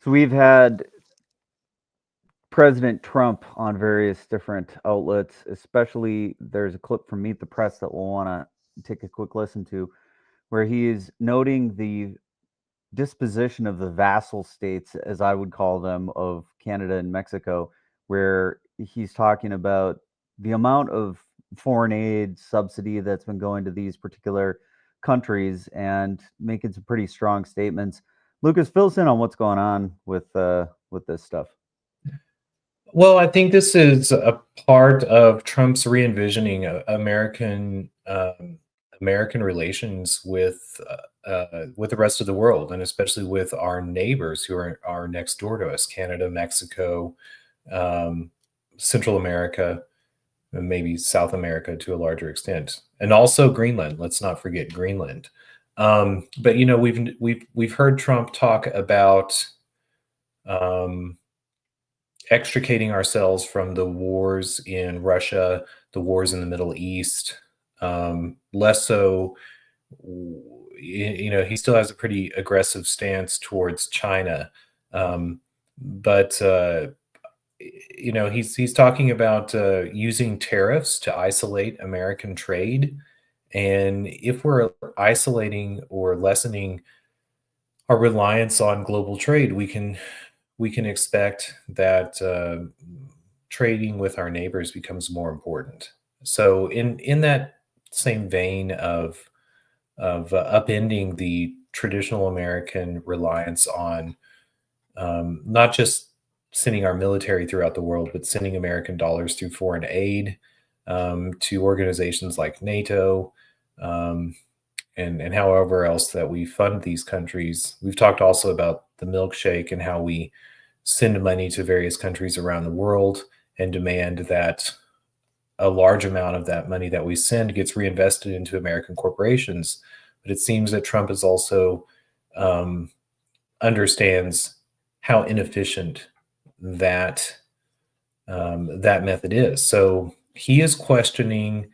So we've had President Trump on various different outlets, especially there's a clip from Meet the Press that we'll want to take a quick listen to, where he is noting the disposition of the vassal states, as I would call them, of Canada and Mexico, where he's talking about the amount of foreign aid subsidy that's been going to these particular countries and making some pretty strong statements. Lucas, fill us in on what's going on with this stuff. Well, I think this is a part of Trump's re-envisioning American relations with the rest of the world, and especially with our neighbors who are next door to us: Canada, Mexico, Central America, and maybe South America to a larger extent, and also Greenland. Let's not forget Greenland. But we've heard Trump talk about extricating ourselves from the wars in Russia, the wars in the Middle East. Less so, he still has a pretty aggressive stance towards China, but he's talking about using tariffs to isolate American trade. And if we're isolating or lessening our reliance on global trade, we can expect that trading with our neighbors becomes more important. So in that same vein of upending the traditional American reliance on not just sending our military throughout the world, but sending American dollars through foreign aid to organizations like NATO, and however else that we fund these countries. We've talked also about the milkshake and how we send money to various countries around the world and demand that a large amount of that money that we send gets reinvested into American corporations. But it seems that Trump is also understands how inefficient that method is. So he is questioning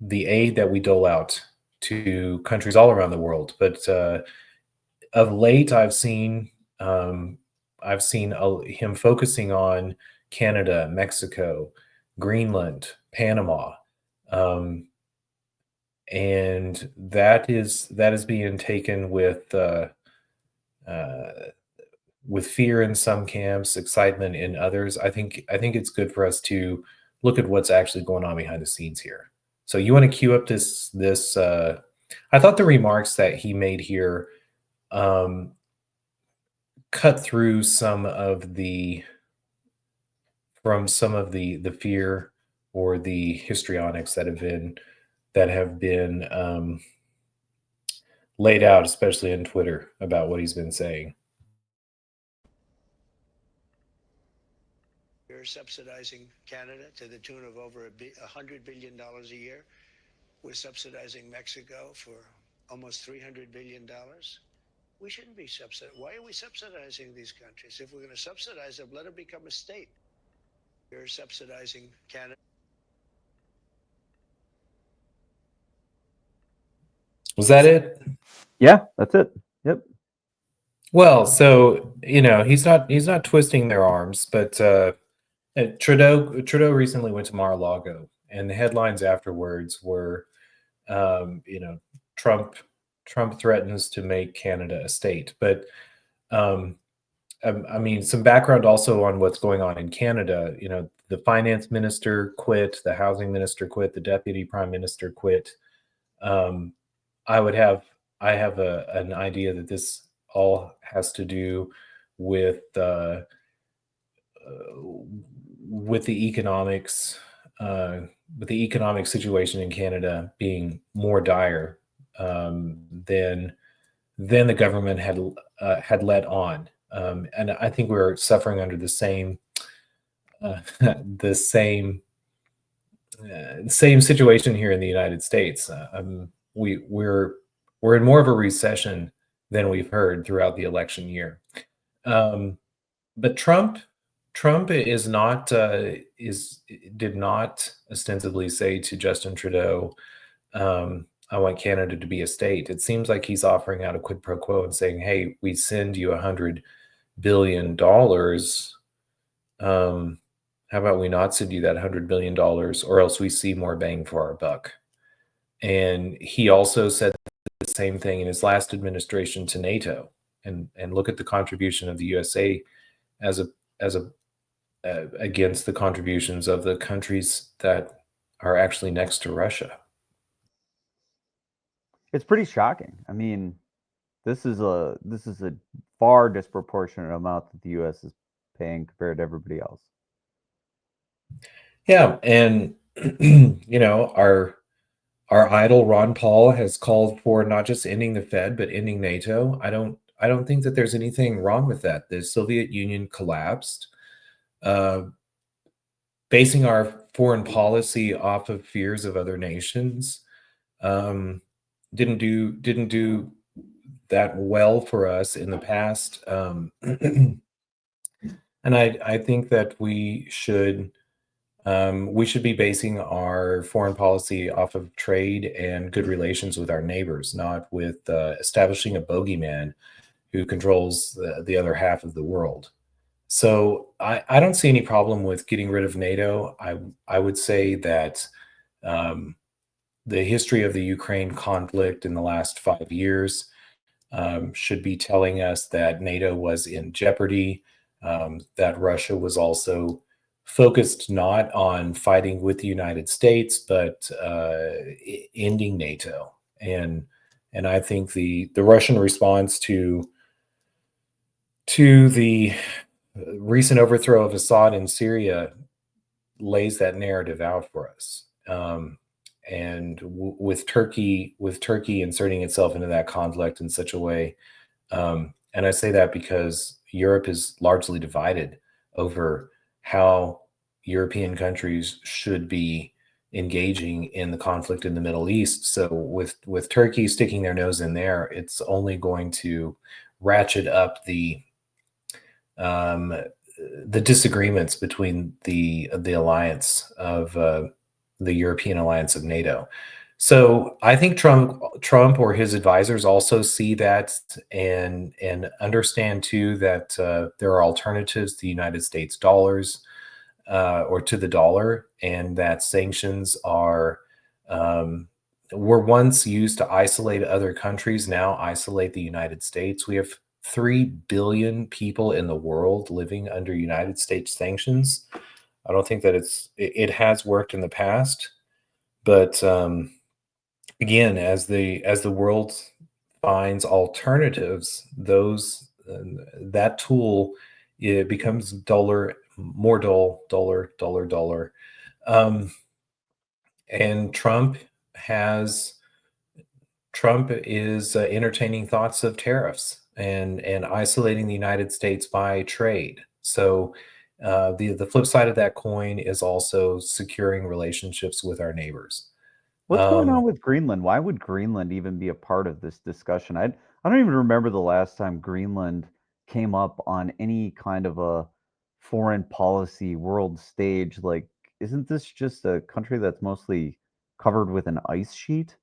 the aid that we dole out to countries all around the world. But of late, I've seen him focusing on Canada, Mexico, Greenland, Panama, and that is being taken with fear in some camps, excitement in others. I think it's good for us to look at what's actually going on behind the scenes here. So you want to cue up this. I thought the remarks that he made here cut through some of the fear or the histrionics that have been laid out, especially on Twitter, about what he's been saying. You're subsidizing Canada to the tune of over $100 billion a year. We're subsidizing Mexico for almost $300 billion. We shouldn't be subsidizing. Why are we subsidizing these countries? If we're going to subsidize them, let them become a state. You're subsidizing Canada. Was that it? Yeah, that's it. Yep. Well, so he's not twisting their arms, but Trudeau recently went to Mar-a-Lago, and the headlines afterwards were, Trump threatens to make Canada a state. But I mean, some background also on what's going on in Canada. The finance minister quit, the housing minister quit, the deputy prime minister quit. I have an idea that this all has to do with the economics, with the economic situation in Canada being more dire than the government had let on, and I think we're suffering under the same same situation here in the United States. We're in more of a recession than we've heard throughout the election year. But Trump did not ostensibly say to Justin Trudeau, I want Canada to be a state. It seems like he's offering out a quid pro quo and saying, hey, we send you $100 billion, how about we not send you that $100 billion, or else we see more bang for our buck? And he also said the same thing in his last administration to NATO. And look at the contribution of the USA as a against the contributions of the countries that are actually next to Russia. It's pretty shocking. I mean, this is a far disproportionate amount that the U.S. is paying compared to everybody else. Yeah, and our idol Ron Paul has called for not just ending the Fed but ending NATO. I don't think that there's anything wrong with that. The Soviet Union collapsed. Basing our foreign policy off of fears of other nations didn't do that well for us in the past. And I think that we should be basing our foreign policy off of trade and good relations with our neighbors, not with establishing a bogeyman who controls the other half of the world. So I don't see any problem with getting rid of NATO. I would say that the history of the Ukraine conflict in the last 5 years should be telling us that NATO was in jeopardy, that Russia was also focused not on fighting with the United States, but ending NATO. And I think the Russian response to the recent overthrow of Assad in Syria lays that narrative out for us. And with Turkey inserting itself into that conflict in such a way, and I say that because Europe is largely divided over how European countries should be engaging in the conflict in the Middle East. So with Turkey sticking their nose in there, it's only going to ratchet up the disagreements between the alliance of the European alliance of NATO. So I think Trump or his advisors also see that and understand too that there are alternatives to the United States dollars or to the dollar, and that sanctions are were once used to isolate other countries, now isolate the United States. We have 3 billion people in the world living under United States sanctions. I don't think that it has worked in the past, but again, as the world finds alternatives, those that tool, it becomes duller, more dull, duller. And Trump is entertaining thoughts of tariffs and isolating the United States by trade. So the flip side of that coin is also securing relationships with our neighbors. What's going on with Greenland? Why would Greenland even be a part of this discussion? I don't even remember the last time Greenland came up on any kind of a foreign policy world stage. Like, isn't this just a country that's mostly covered with an ice sheet?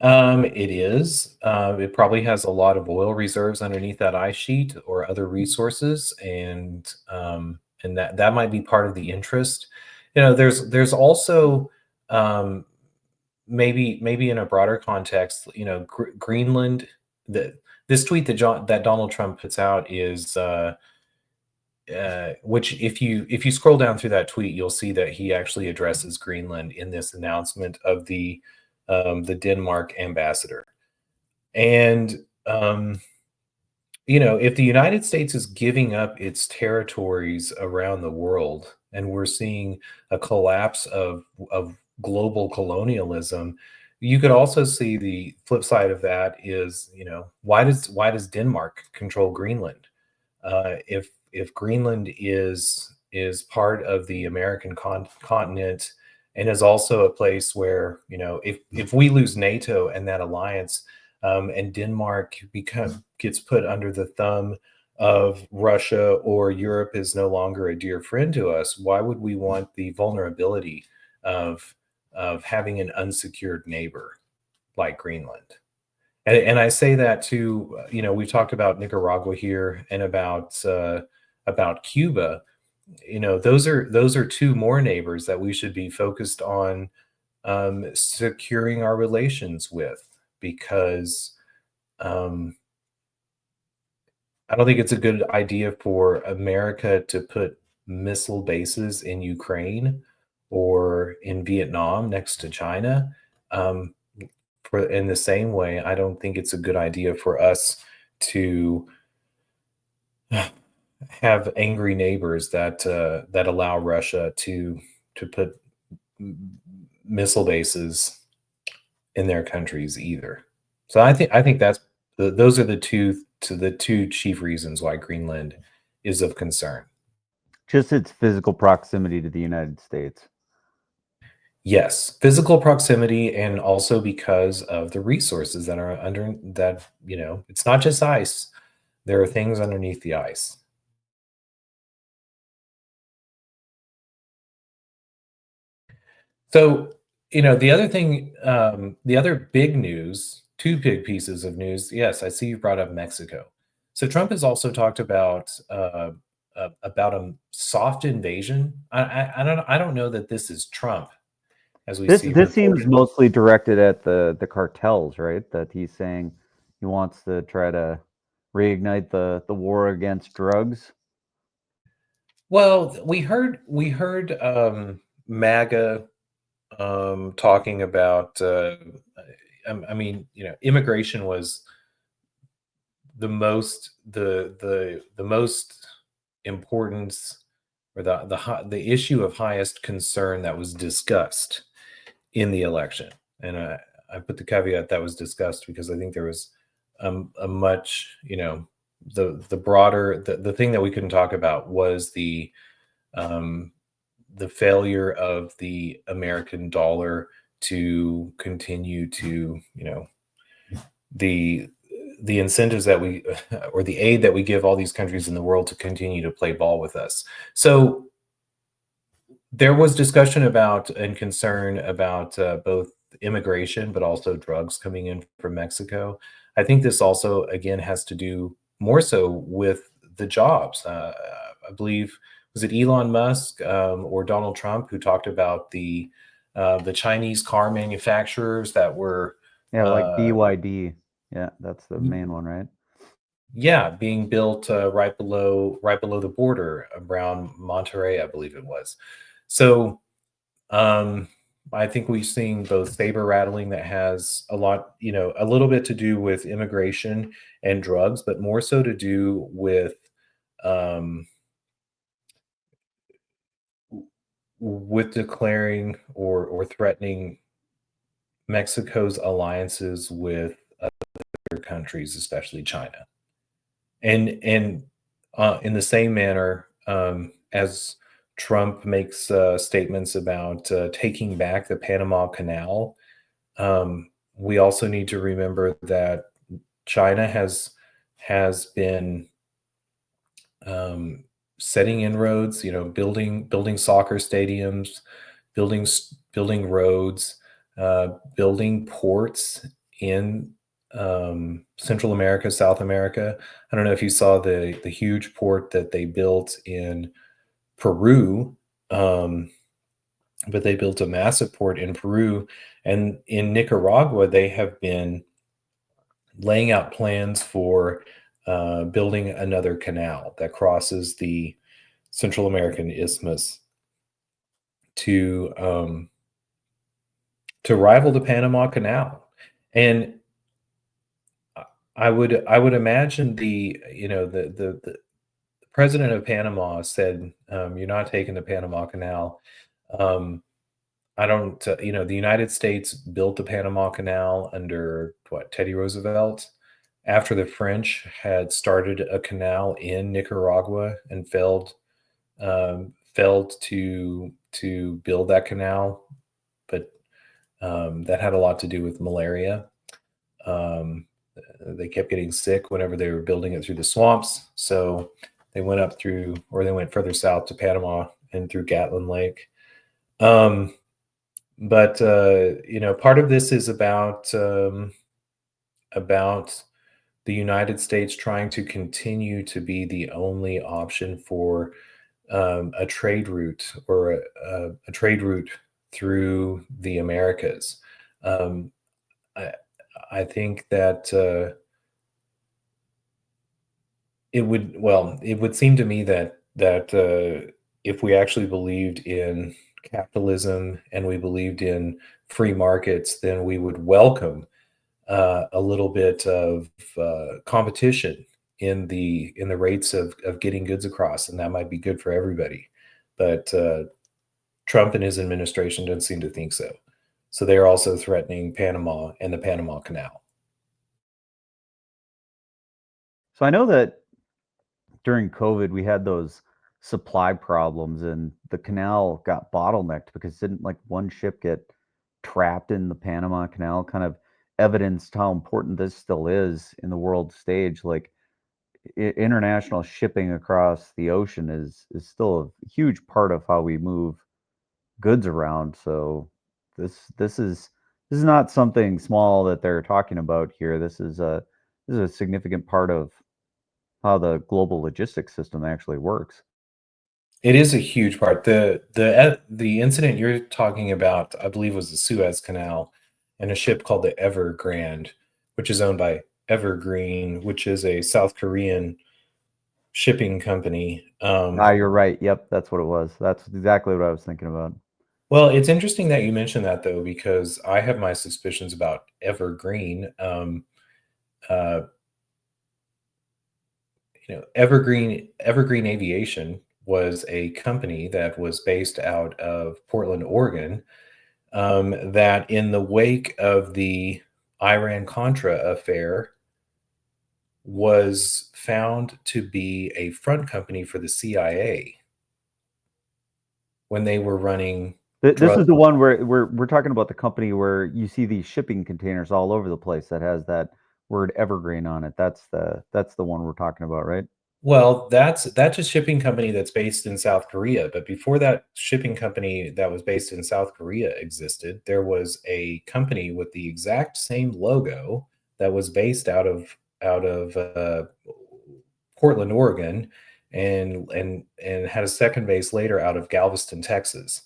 It is. It probably has a lot of oil reserves underneath that ice sheet or other resources, and that might be part of the interest. There's also maybe in a broader context, Greenland. This tweet that Donald Trump puts out is which if you scroll down through that tweet, you'll see that he actually addresses Greenland in this announcement of the Denmark ambassador. And if the United States is giving up its territories around the world, and we're seeing a collapse of global colonialism, you could also see the flip side of that is, why does Denmark control Greenland? If Greenland is part of the American continent and is also a place where, if we lose NATO and that alliance, and Denmark gets put under the thumb of Russia, or Europe is no longer a dear friend to us, why would we want the vulnerability of having an unsecured neighbor like Greenland? And I say that too. We've talked about Nicaragua here and about Cuba. Those are two more neighbors that we should be focused on securing our relations with, because I don't think it's a good idea for America to put missile bases in Ukraine or in Vietnam next to China. In the same way, I don't think it's a good idea for us to have angry neighbors that allow Russia to put missile bases in their countries either. So I think those are the two chief reasons why Greenland is of concern. Just its physical proximity to the United States. Yes, physical proximity, and also because of the resources that are under that. It's not just ice. There are things underneath the ice. So, the other thing, the other big news, two big pieces of news. Yes, I see you brought up Mexico. So Trump has also talked about a soft invasion. I don't know that this is Trump, as we see This seems reported. mostly directed at the cartels, right? That he's saying he wants to try to reignite the war against drugs. Well, we heard MAGA talking about. I mean, immigration was the most importance, or the issue of highest concern that was discussed in the election. And I put the caveat that was discussed because I think there was a much, the broader, the thing that we couldn't talk about was um, the failure of the American dollar to continue to, the the incentives that we or the aid that we give all these countries in the world to continue to play ball with us. So there was discussion about and concern about both immigration, but also drugs coming in from Mexico. I think this also, again, has to do more so with the jobs. I believe, was it Elon Musk or Donald Trump who talked about the Chinese car manufacturers that were Yeah, like uh, BYD. Yeah, that's the main one, right? yeah, being built right below the border around Monterey, I believe it was. So um, I think we've seen both saber rattling that has a little bit to do with immigration and drugs, but more so to do um, with declaring or threatening Mexico's alliances with other countries, especially China. And in the same manner, as Trump makes statements about taking back the Panama Canal, we also need to remember that China has been setting inroads, building soccer stadiums, building roads, building ports in Central America, South America. I don't know if you saw the huge port that they built in Peru, but they built a massive port in Peru, and in Nicaragua they have been laying out plans for building another canal that crosses the Central American Isthmus to rival the Panama Canal. And I would imagine the president of Panama said, "You're not taking the Panama Canal." Um, I don't, the United States built the Panama Canal under Teddy Roosevelt, after the French had started a canal in Nicaragua and failed to build that canal, but that had a lot to do with malaria. Um, they kept getting sick whenever they were building it through the swamps, so they went further south to Panama and through Gatlin Lake. But part of this is about about the United States trying to continue to be the only option for a trade route or a trade route through the Americas. Um, I, I think that it would seem to me that if we actually believed in capitalism and we believed in free markets, then we would welcome a little bit of competition in the rates of getting goods across, and that might be good for everybody. But Trump and his administration don't seem to think so. So they are also threatening Panama and the Panama Canal. So I know that during COVID we had those supply problems and the canal got bottlenecked because didn't like one ship get trapped in the Panama Canal, kind of evidenced how important this still is in the world stage. Like international shipping across the ocean is still a huge part of how we move goods around. So this is not something small that they're talking about here. This is a significant part of how the global logistics system actually works. It is a huge part. The incident you're talking about, I believe, was the Suez Canal and a ship called the Evergrand, which is owned by Evergreen, which is a South Korean shipping company. Ah, you're right. Yep, that's what it was. That's exactly what I was thinking about. Well, it's interesting that you mentioned that though, because I have my suspicions about Evergreen. Uh, Evergreen Aviation was a company that was based out of Portland, Oregon. That in the wake of the Iran Contra affair was found to be a front company for the CIA when they were running This drug. is the one where we're talking about the company where you see these shipping containers all over the place that has that word Evergreen on it. That's the one we're talking about, right? Well, that's a shipping company that's based in South Korea. But before that shipping company that was based in South Korea existed, there was a company with the exact same logo that was based out of Portland, Oregon, and had a second base later out of Galveston, Texas.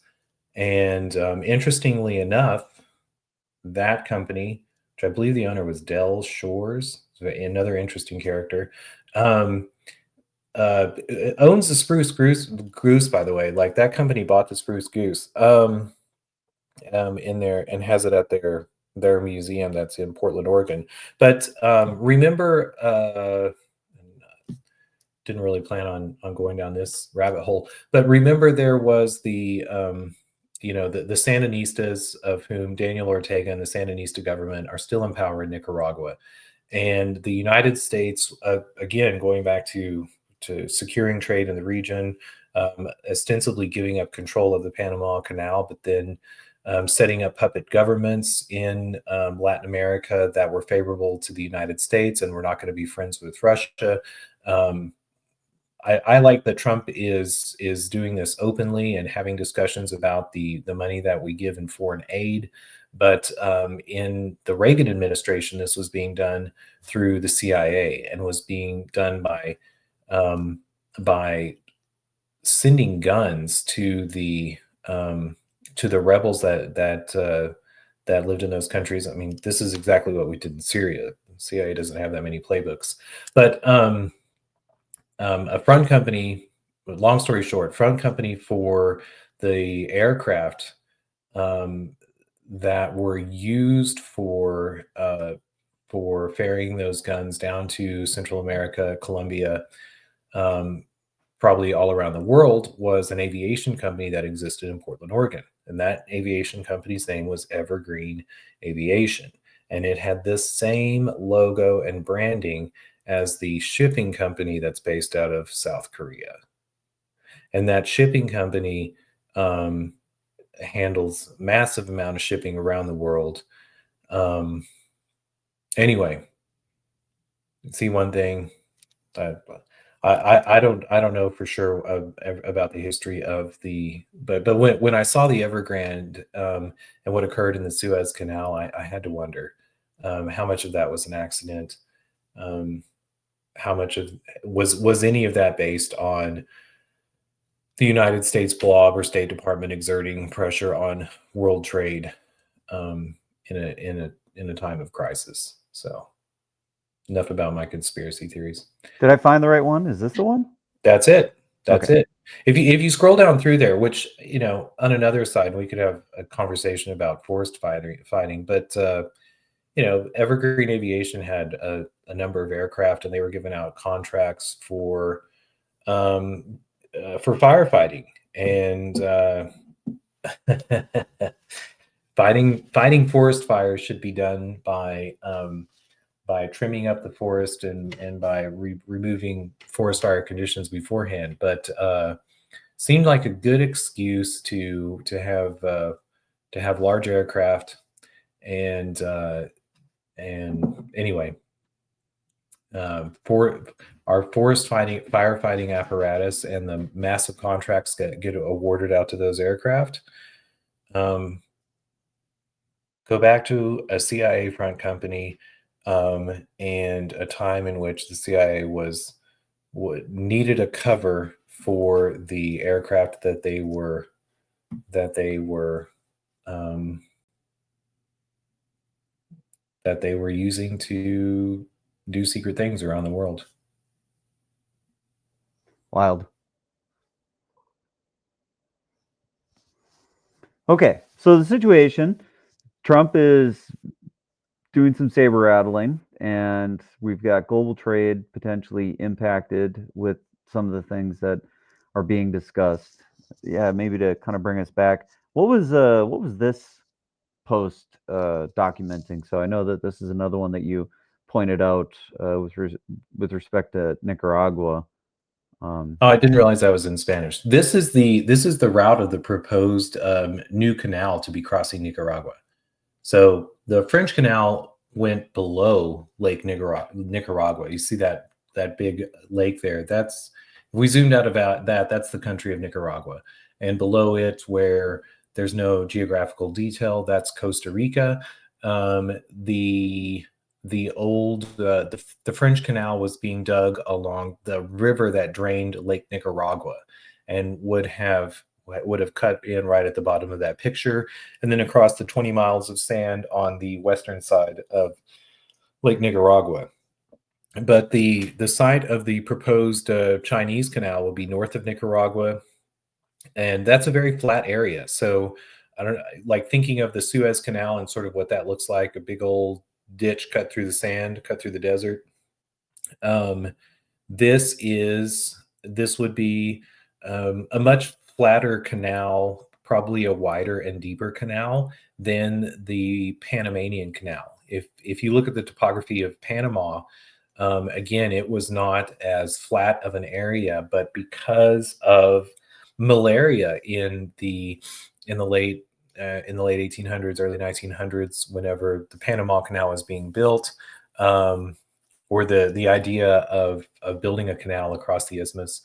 And interestingly enough, that company, which I believe the owner was Dell Shores, so another interesting character. Um, owns the Spruce Goose, by the way. Like that company bought the Spruce Goose in there and has it at their museum that's in Portland, Oregon. But remember, didn't really plan on going down this rabbit hole, but remember there was the Sandinistas, of whom Daniel Ortega and the Sandinista government are still in power in Nicaragua. And the United States, again, going back to securing trade in the region, ostensibly giving up control of the Panama Canal, but then setting up puppet governments in Latin America that were favorable to the United States and were not going to be friends with Russia. I like that Trump is doing this openly and having discussions about the money that we give in foreign aid. But in the Reagan administration, this was being done through the CIA and was being done by sending guns to the rebels that lived in those countries. I mean, this is exactly what we did in Syria. The CIA doesn't have that many playbooks, but a front company. Long story short, front company for the aircraft that were used for ferrying those guns down to Central America, Colombia, um, probably all around the world, was an aviation company that existed in Portland, Oregon. And that aviation company's name was Evergreen Aviation. And it had this same logo and branding as the shipping company that's based out of South Korea. And that shipping company handles massive amount of shipping around the world. Um, anyway, see one thing. Uh, I don't know for sure about the history of but when I saw the Evergrande and what occurred in the Suez Canal, I had to wonder How much of that was an accident? How much of was any of that based on the United States blob or State Department exerting pressure on world trade in a time of crisis? So enough about my conspiracy theories. Did I find the right one? Is this the one? That's it. That's Okay. it. If you scroll down through there, which, you know, on another side, we could have a conversation about forest fighting, but you know, Evergreen Aviation had a number of aircraft, and they were giving out contracts for firefighting and fighting forest fires should be done by trimming up the forest and by removing forest fire conditions beforehand. But seemed like a good excuse to have large aircraft and anyway, for our forest firefighting apparatus and the massive contracts that get awarded out to those aircraft. Go back to a CIA front company and a time in which the CIA needed a cover for the aircraft that they were using to do secret things around the world. Wild. Okay, so the situation, Trump is doing some saber rattling, and we've got global trade potentially impacted with some of the things that are being discussed. Yeah, maybe to kind of bring us back. What was this post documenting? So I know that this is another one that you pointed out with respect to Nicaragua. Oh, I didn't realize that was in Spanish. This is the route of the proposed new canal to be crossing Nicaragua. So the French Canal went below Lake Nicaragua. You see that big lake there. If we zoomed out about that, that's the country of Nicaragua. And below it, where there's no geographical detail, that's Costa Rica. The French Canal was being dug along the river that drained Lake Nicaragua, and would have cut in right at the bottom of that picture, and then across the 20 miles of sand on the western side of Lake Nicaragua. But the site of the proposed Chinese canal will be north of Nicaragua, and that's a very flat area. So I don't like thinking of the Suez Canal and sort of what that looks like, a big old ditch cut through the sand, cut through the desert. This would be a much flatter canal, probably a wider and deeper canal than the Panamanian Canal. If you look at the topography of Panama, again, it was not as flat of an area, but because of malaria in the late 1800s, early 1900s, whenever the Panama Canal was being built, or the idea of building a canal across the isthmus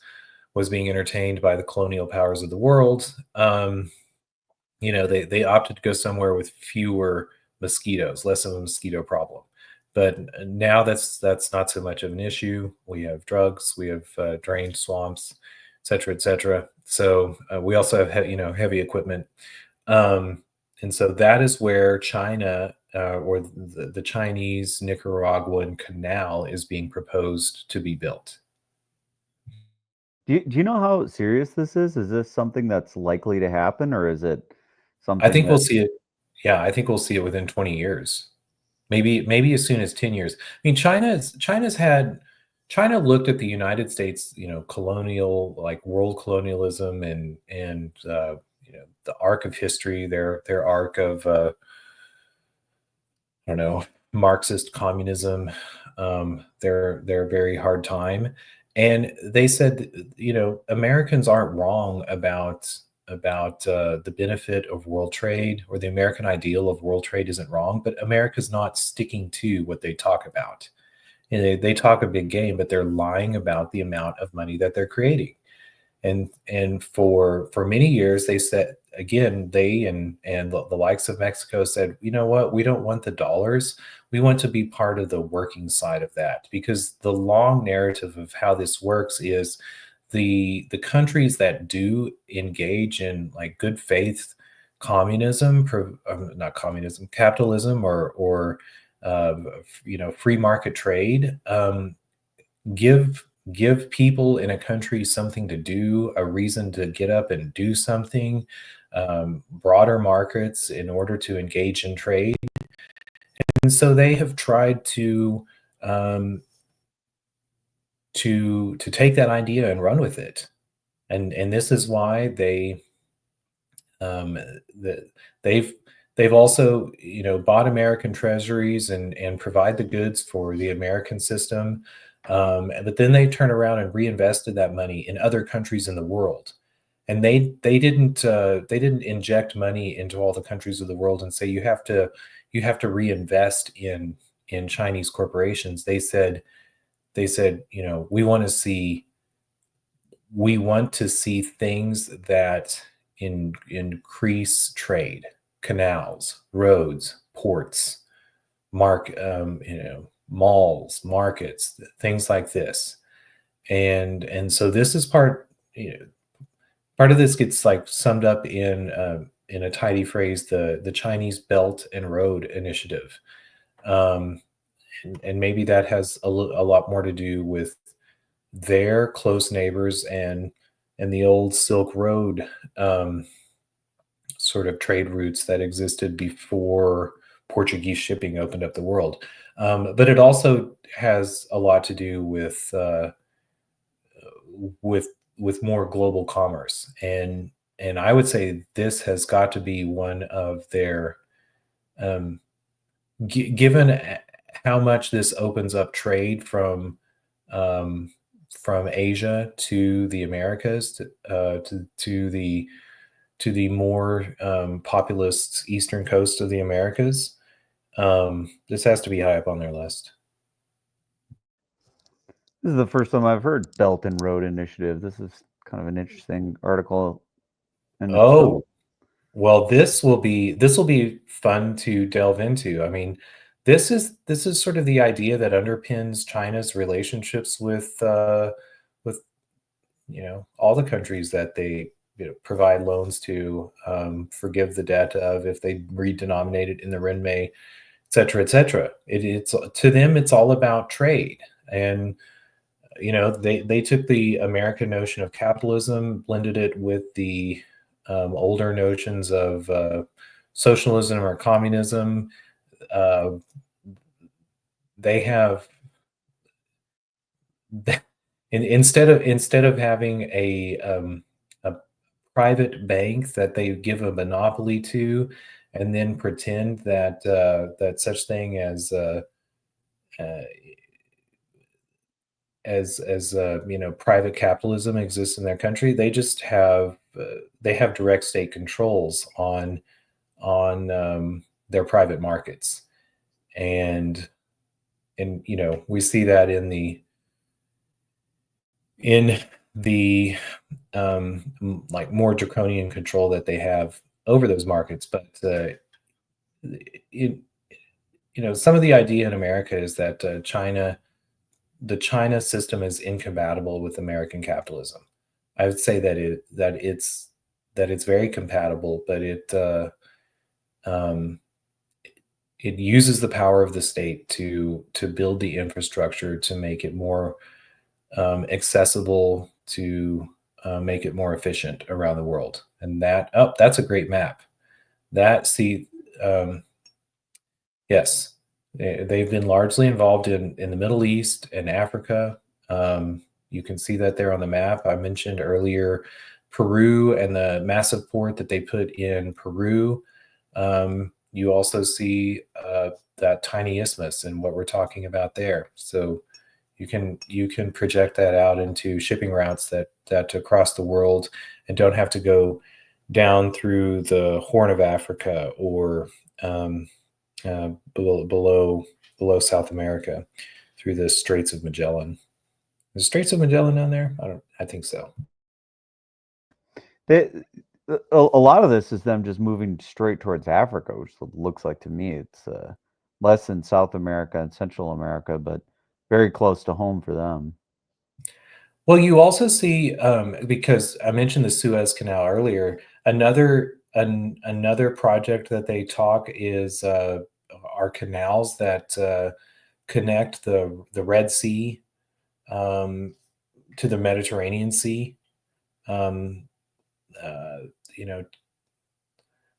was being entertained by the colonial powers of the world, you know, they opted to go somewhere with fewer mosquitoes, less of a mosquito problem. But now that's not so much of an issue. We have drugs, we have drained swamps, et cetera, et cetera. So we also have heavy equipment. And so that is where China or the Chinese Nicaraguan canal is being proposed to be built. Do you know how serious this is? Is this something that's likely to happen, or is it something I think we'll that see it. Yeah, I think we'll see it within 20 years. Maybe as soon as 10 years. I mean, China looked at the United States, colonial, like world colonialism and the arc of history, their arc of I don't know, Marxist communism, their very hard time. And they said, Americans aren't wrong about the benefit of world trade, or the American ideal of world trade isn't wrong, but America's not sticking to what they talk about. And they talk a big game, but they're lying about the amount of money that they're creating. And for many years, they said, again, they and the likes of Mexico said, you know what, we don't want the dollars, We want to be part of the working side of that, because the long narrative of how this works is the countries that do engage in like good faith communism, not communism, capitalism, or uh, free market trade, give people in a country something to do, a reason to get up and do something, broader markets in order to engage in trade. And so they have tried um, to take that idea and run with it. And this is why um, they've they've also bought American treasuries and provide the goods for the American system, but then they turn around and reinvested that money in other countries in the world. And they didn't inject money into all the countries of the world and say you have to reinvest in Chinese corporations. They said, we want to see things that increase trade, canals, roads, ports, malls, markets, things like this. And so this is part of this gets like summed up in a tidy phrase, the Chinese Belt and Road Initiative. And maybe that has a lot more to do with their close neighbors and the old Silk Road sort of trade routes that existed before Portuguese shipping opened up the world. But it also has a lot to do with with more global commerce, and I would say this has got to be one of their um, given how much this opens up trade um, from Asia to the Americas, to the more populous eastern coast of the Americas. This has to be high up on their list. This is the first time I've heard Belt and Road Initiative. This is kind of an interesting article in itself. Oh, well, this will be fun to delve into. I mean, this is sort of the idea that underpins China's relationships with all the countries that they provide loans to, forgive the debt of if they redenominate it in the renminbi, et cetera, et cetera. It's to them, it's all about trade. And they took the American notion of capitalism, blended it with the older notions of socialism or communism. Uh, they have instead of having a private bank that they give a monopoly to, and then pretend that such thing uh, as private capitalism exists in their country. They have direct state controls on their private markets. And we see that in the like more draconian control that they have over those markets. But some of the idea in America is that the China system is incompatible with American capitalism. I would say that it's very compatible, but um, it uses the power of the state to build the infrastructure to make it more accessible, to make it more efficient around the world. And that's a great map. That see Yes, they've been largely involved in the Middle East and Africa. You can see that there on the map. I mentioned earlier Peru and the massive port that they put in Peru. You also see that tiny isthmus and what we're talking about there. So you can project that out into shipping routes that across the world, and don't have to go down through the Horn of Africa or below South America through the Straits of Magellan. Is the Straits of Magellan down there? I think so. A lot of this is them just moving straight towards Africa, which looks like to me it's less in South America and Central America, but very close to home for them. Well, you also see, because I mentioned the Suez Canal earlier, another project that they talk is are canals that connect the Red Sea to the Mediterranean Sea. Um, you know,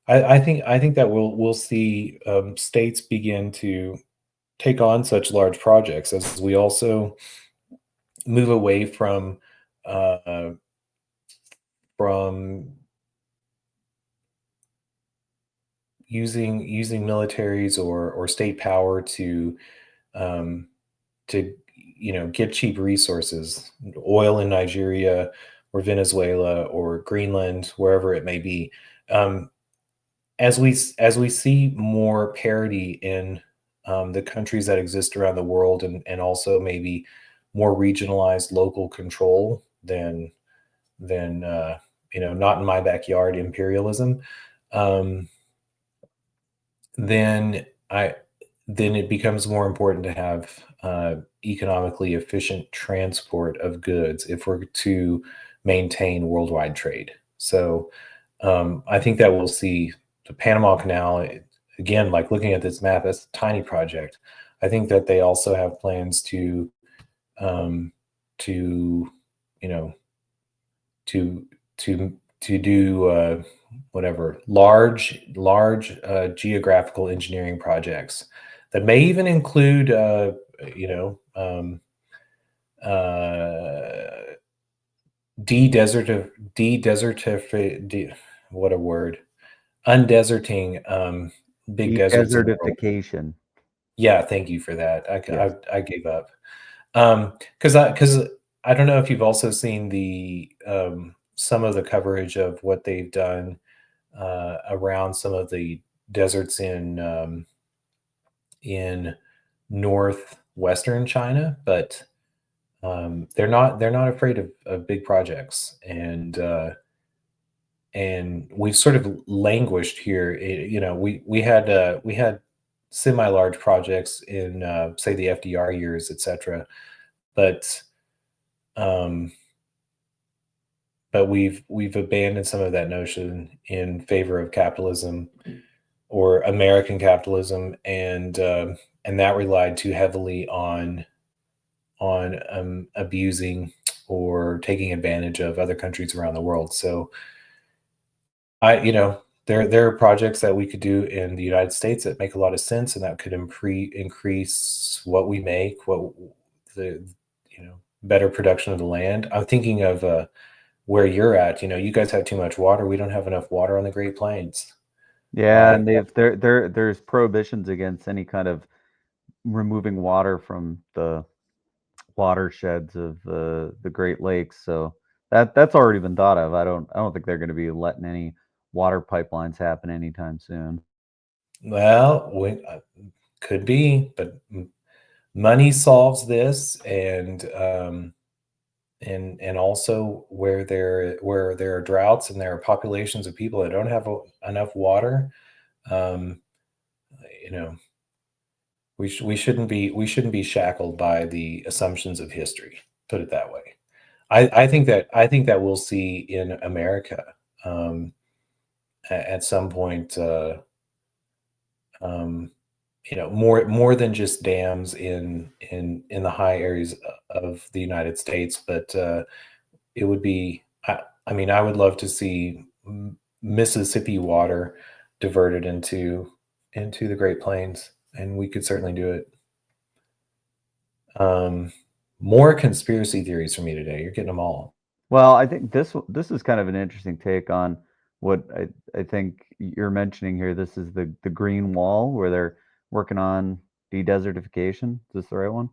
I think that we'll see states begin to take on such large projects as we also move away uh, from using militaries or state power um, to get cheap resources, oil in Nigeria or Venezuela or Greenland, wherever it may be. Um, as we see more parity in the countries that exist around the world, and also maybe more regionalized local control than not in my backyard imperialism, um, then I then it becomes more important to have economically efficient transport of goods if we're to maintain worldwide trade. So I think that we'll see the Panama Canal again. Like looking at this map, it's a tiny project. I think that they also have plans um, to you know to to do whatever large geographical engineering projects that may even include you know um, uh, what a word, undeserting big deserts in the world. De-desertification. Yeah, thank you for that. Yes. I gave up. Because I don't know if you've also seen the some of the coverage of what they've done around some of the deserts in northwestern China, but they're not afraid of big projects, and we've sort of languished here. We had semi large projects in say the FDR years, etc. But um, but we've abandoned some of that notion in favor of capitalism or American capitalism, and that relied too heavily on abusing or taking advantage of other countries around the world. So there are projects that we could do in the United States that make a lot of sense, and that could increase what we make, what the better production of the land. I'm thinking of where you're at. You guys have too much water. We don't have enough water on the Great Plains. Yeah, Uh, and there's prohibitions against any kind of removing water from the watersheds of the Great Lakes. So that's already been thought of. I don't think they're going to be letting any water pipelines happen anytime soon. well, could be, but money solves this, and also where there are droughts and there are populations of people that don't have enough water. um, you know we shouldn't be shackled by the assumptions of history, put it that way. I think that we'll see in America um, at some point, um, more than just dams in the high areas of the United States, but it would be I mean, I would love to see Mississippi water diverted into the Great Plains, and we could certainly do it. Um, More conspiracy theories from me today. You're getting them all. Well, I think this is kind of an interesting take on what I think you're mentioning here. This is the Green Wall where they're working on de-desertification. Is this the right one?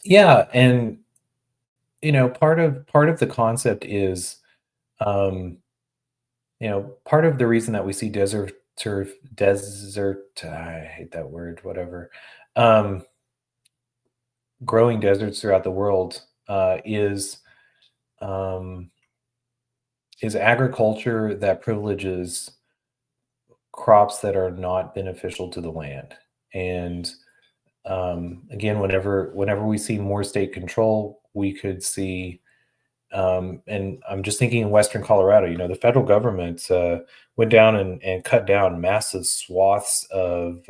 Yeah, and part of the concept is, um, part of the reason that we see I hate that word, whatever, um, growing deserts throughout the world um, is agriculture that privileges crops that are not beneficial to the land. And again, whenever we see more state control, we could see, and I'm just thinking in Western Colorado, the federal government went down and cut down massive swaths of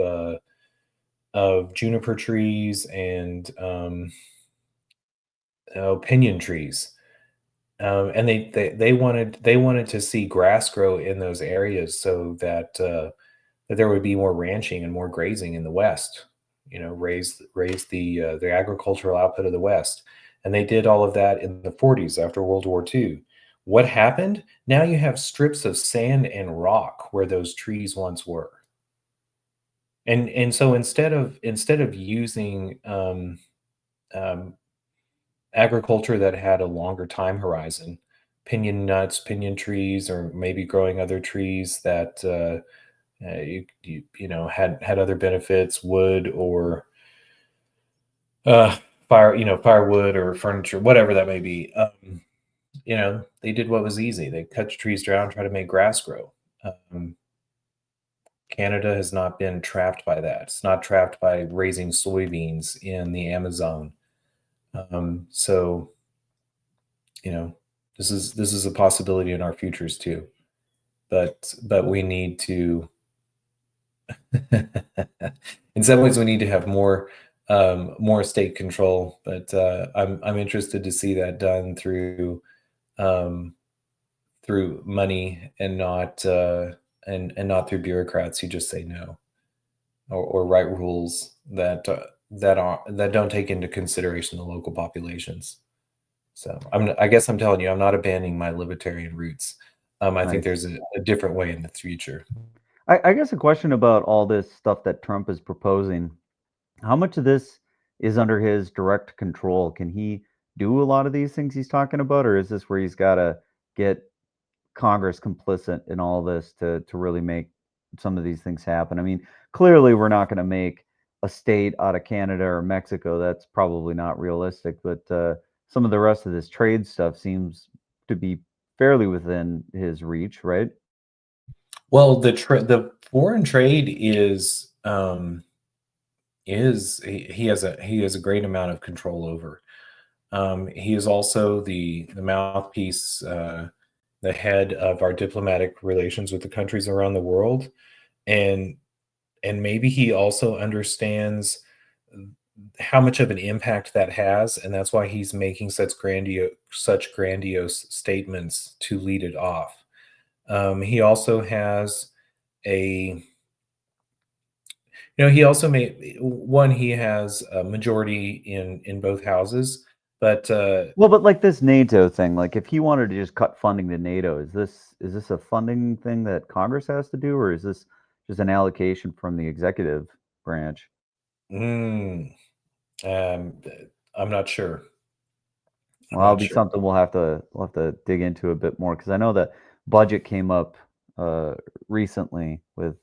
juniper trees and pinyon trees. And they wanted to see grass grow in those areas so that there would be more ranching and more grazing in the West. Raise the agricultural output of the West, and they did all of that in the 40s after World War II. What happened? Now you have strips of sand and rock where those trees once were, and so instead of using agriculture that had a longer time horizon, pinyon nuts, pinyon trees, or maybe growing other trees that had other benefits, wood or firewood or furniture, whatever that may be. They did what was easy. They cut the trees down, try to make grass grow. Canada has not been trapped by that. It's not trapped by raising soybeans in the Amazon. So this is a possibility in our futures too. But we need to in some ways we need to have more state control, but I'm interested to see that done through money and not and not through bureaucrats who just say no or write rules that don't take into consideration the local populations. So I guess I'm telling you, I'm not abandoning my libertarian roots. I think there's a different way in the future. I guess a question about all this stuff that Trump is proposing. How much of this is under his direct control? Can he do a lot of these things he's talking about, or is this where he's got to get Congress complicit in all this to really make some of these things happen? I mean, clearly we're not going to make a state out of Canada or Mexico. That's probably not realistic. But some of the rest of this trade stuff seems to be fairly within his reach, right? Well, the foreign trade is he has a great amount of control over. He is also the mouthpiece, the head of our diplomatic relations with the countries around the world, and maybe he also understands how much of an impact that has, and that's why he's making such grandiose statements to lead it off. He also has a he also he has a majority in both houses, but Well, but like this NATO thing, like if he wanted to just cut funding to NATO, is this a funding thing that Congress has to do, or is this just an allocation from the executive branch? mm, um, I'm not sure. I'm Well, that'll not be sure. something we'll have to dig into a bit more because I know the budget came up uh, recently with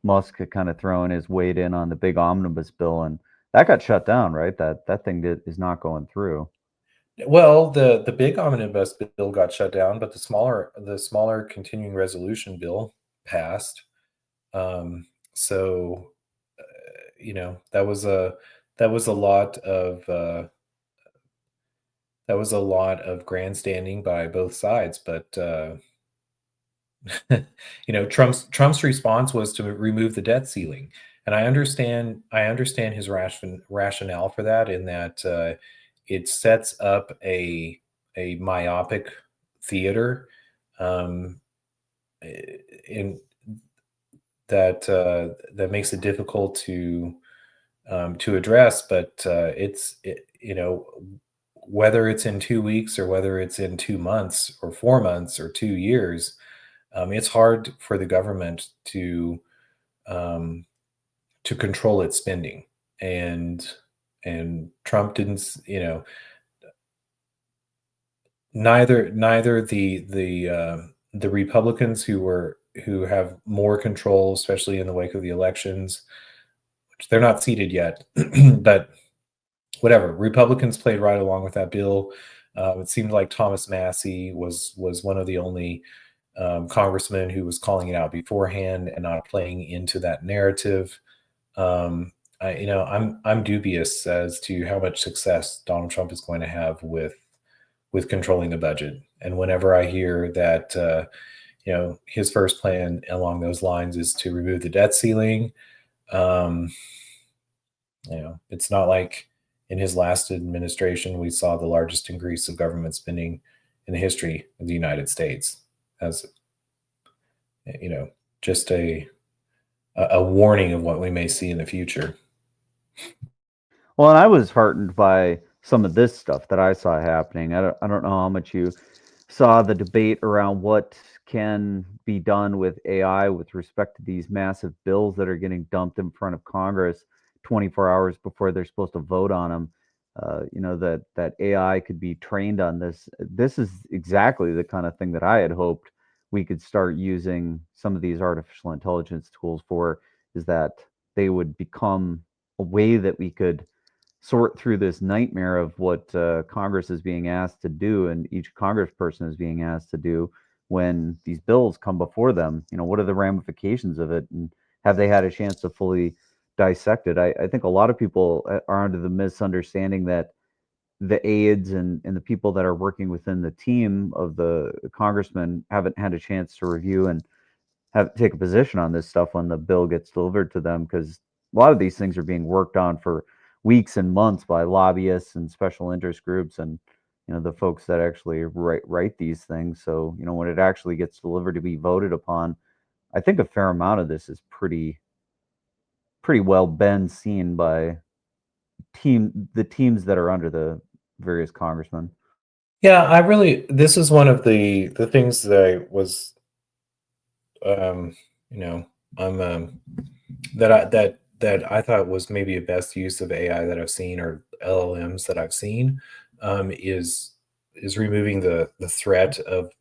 Musk kind of throwing his weight in on the big omnibus bill, and that got shut down, right? That thing is not going through. Well, the big omnibus bill got shut down, but the smaller continuing resolution bill passed. So that was a lot of grandstanding by both sides, but Trump's response was to remove the debt ceiling, and I understand his rationale for that, in that it sets up a myopic theater, um, in that makes it difficult to address. But whether it's in 2 weeks or whether it's in 2 months or 4 months or 2 years, it's hard for the government um, to control its spending, and Trump didn't. Neither the Republicans who have more control, especially in the wake of the elections, which they're not seated yet, but whatever. Republicans played right along with that bill. It seemed like Thomas Massey was one of the only congressmen who was calling it out beforehand and not playing into that narrative. I'm dubious as to how much success Donald Trump is going to have with controlling the budget. And whenever I hear that, his first plan along those lines is to remove the debt ceiling, um, it's not like in his last administration we saw the largest increase of government spending in the history of the United States. As just a warning of what we may see in the future. Well, and I was heartened by some of this stuff that I saw happening. I don't know how much you saw the debate around what can be done with AI with respect to these massive bills that are getting dumped in front of Congress 24 hours before they're supposed to vote on them. That AI could be trained on this. This is exactly the kind of thing that I had hoped we could start using some of these artificial intelligence tools for, is that they would become a way that we could sort through this nightmare of what Congress is being asked to do, and each congressperson is being asked to do when these bills come before them. What are the ramifications of it, and have they had a chance to fully dissect it? I think a lot of people are under the misunderstanding that the aides and the people that are working within the team of the congressmen haven't had a chance to review and take a position on this stuff when the bill gets delivered to them, because a lot of these things are being worked on for weeks and months by lobbyists and special interest groups, and the folks that actually write these things. So when it actually gets delivered to be voted upon, I think a fair amount of this is pretty well been seen by the teams that are under the various congressmen. Yeah, this is one of the things that I was, um, you know, I'm that I thought was maybe a best use of AI that I've seen, or LLMs that I've seen, is removing the threat of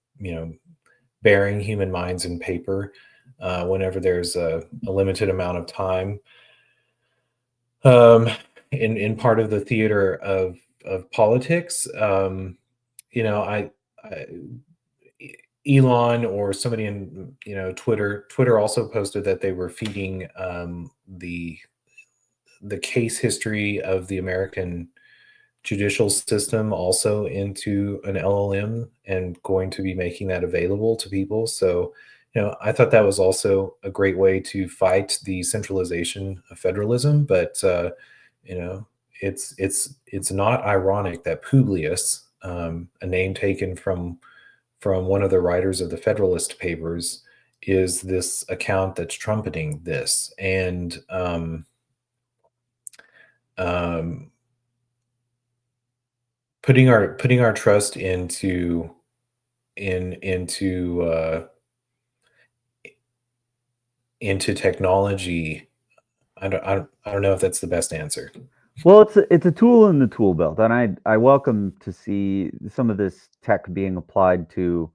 burying human minds in paper whenever there's a limited amount of time. Um, in part of the theater of politics, I Elon or somebody in Twitter also posted that they were feeding the case history of the American judicial system also into an LLM and going to be making that available to people. So, I thought that was also a great way to fight the centralization of federalism. But you know, it's not ironic that Publius, a name taken from one of the writers of the Federalist Papers, is this account that's trumpeting this. And um, putting our trust into into technology. I don't know if that's the best answer. Well, it's a tool in the tool belt, and I welcome to see some of this tech being applied to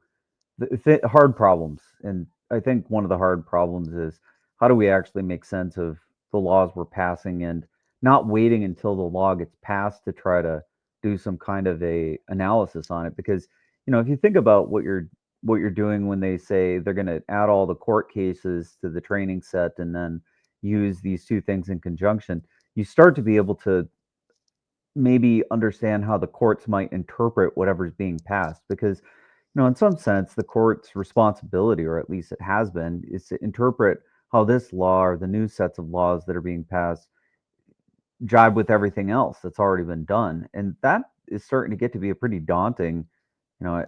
hard problems. And I think one of the hard problems is, how do we actually make sense of the laws we're passing, and not waiting until the law gets passed to try to do some kind of a analysis on it. Because if you think about what you're doing when they say they're going to add all the court cases to the training set and then use these two things in conjunction, you start to be able to maybe understand how the courts might interpret whatever's being passed. Because in some sense, the court's responsibility, or at least it has been, is to interpret how this law or the new sets of laws that are being passed jibe with everything else that's already been done. And that is starting to get to be a pretty daunting,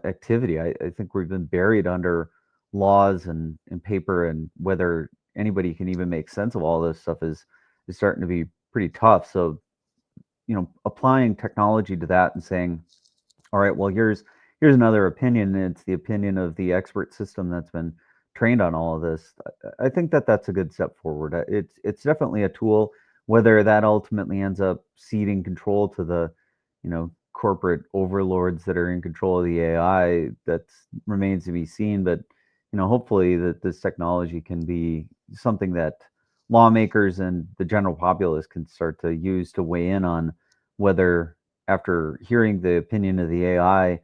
activity. I think we've been buried under laws and paper, and whether anybody can even make sense of all this stuff is starting to be pretty tough. So, applying technology to that and saying, all right, well, here's another opinion, and it's the opinion of the expert system that's been trained on all of this. I think that that's a good step forward. It's definitely a tool. Whether that ultimately ends up ceding control to the, corporate overlords that are in control of the AI, that remains to be seen. But hopefully that this technology can be something that lawmakers and the general populace can start to use to weigh in on whether, after hearing the opinion of the AI,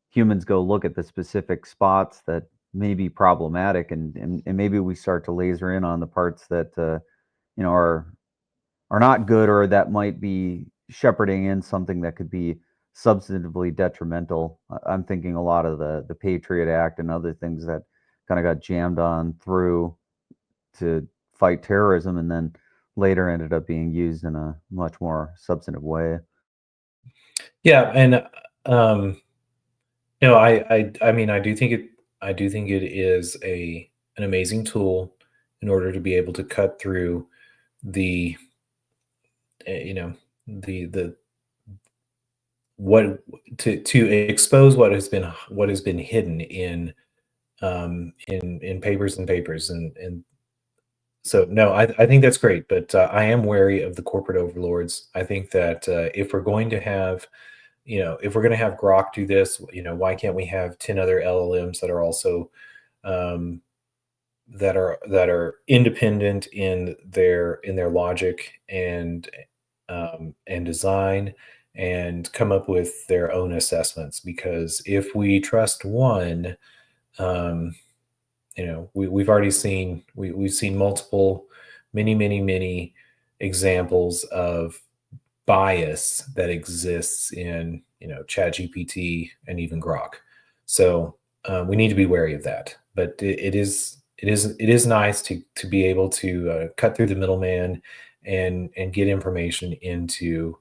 humans go look at the specific spots that may be problematic, and maybe we start to laser in on the parts that are are not good, or that might be shepherding in something that could be substantively detrimental. I'm thinking a lot of the Patriot Act and other things that kind of got jammed on through to fight terrorism, and then later ended up being used in a much more substantive way. Yeah, and no, I mean, I do think it is an amazing tool in order to be able to cut through the you know the what to expose what has been hidden in papers and papers, and so no, I think that's great, but I am wary of the corporate overlords. I think that if we're going to have, if we're going to have Grok do this, why can't we have 10 other LLMs that are also um, that are independent in their logic and design, and come up with their own assessments? Because if we trust one, um, we've already seen we've seen multiple, many examples of bias that exists in ChatGPT and even Grok. So we need to be wary of that. But it is nice to be able to cut through the middleman and get information into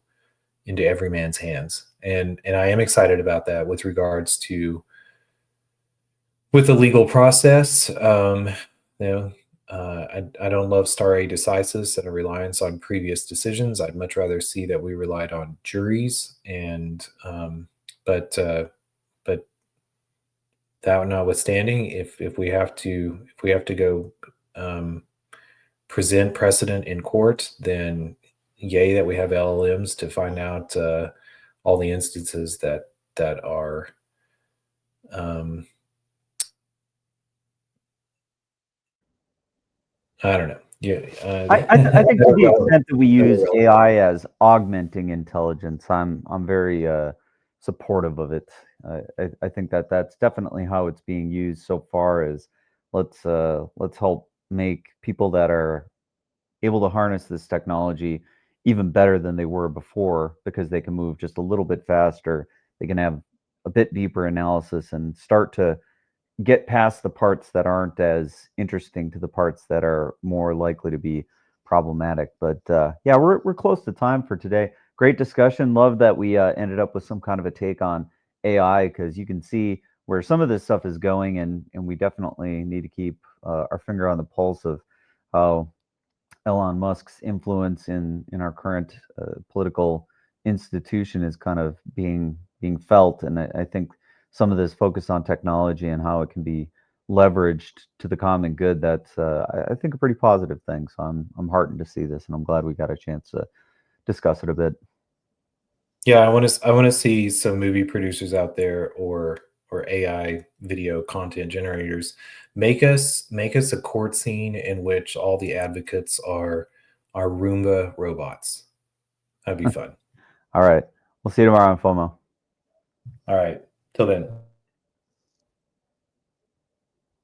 every man's hands. And I am excited about that with regards to with the legal process. You know, I don't love stare decisis and a reliance on previous decisions. I'd much rather see that we relied on juries, and but that notwithstanding, if we have to go present precedent in court, then yay that we have LLMs to find out all the instances that are um, I don't know. Yeah, I think to the extent that we that are use relevant. AI as augmenting intelligence, I'm very supportive of it. I think that that's definitely how it's being used so far. Is let's help make people that are able to harness this technology even better than they were before, because they can move just a little bit faster. They can have a bit deeper analysis and start to get past the parts that aren't as interesting to the parts that are more likely to be problematic. But yeah, we're close to time for today. Great discussion. Love that we ended up with some kind of a take on AI, because you can see where some of this stuff is going, and we definitely need to keep our finger on the pulse of how Elon Musk's influence in our current political institution is kind of being felt. And I think some of this focus on technology and how it can be leveraged to the common good, that's I think a pretty positive thing. So I'm heartened to see this, and I'm glad we got a chance to discuss it a bit. Yeah, I want to see some movie producers out there, or AI video content generators, make us a court scene in which all the advocates are Roomba robots. That'd be fun. All right, we'll see you tomorrow on FOMO. All right. Till then.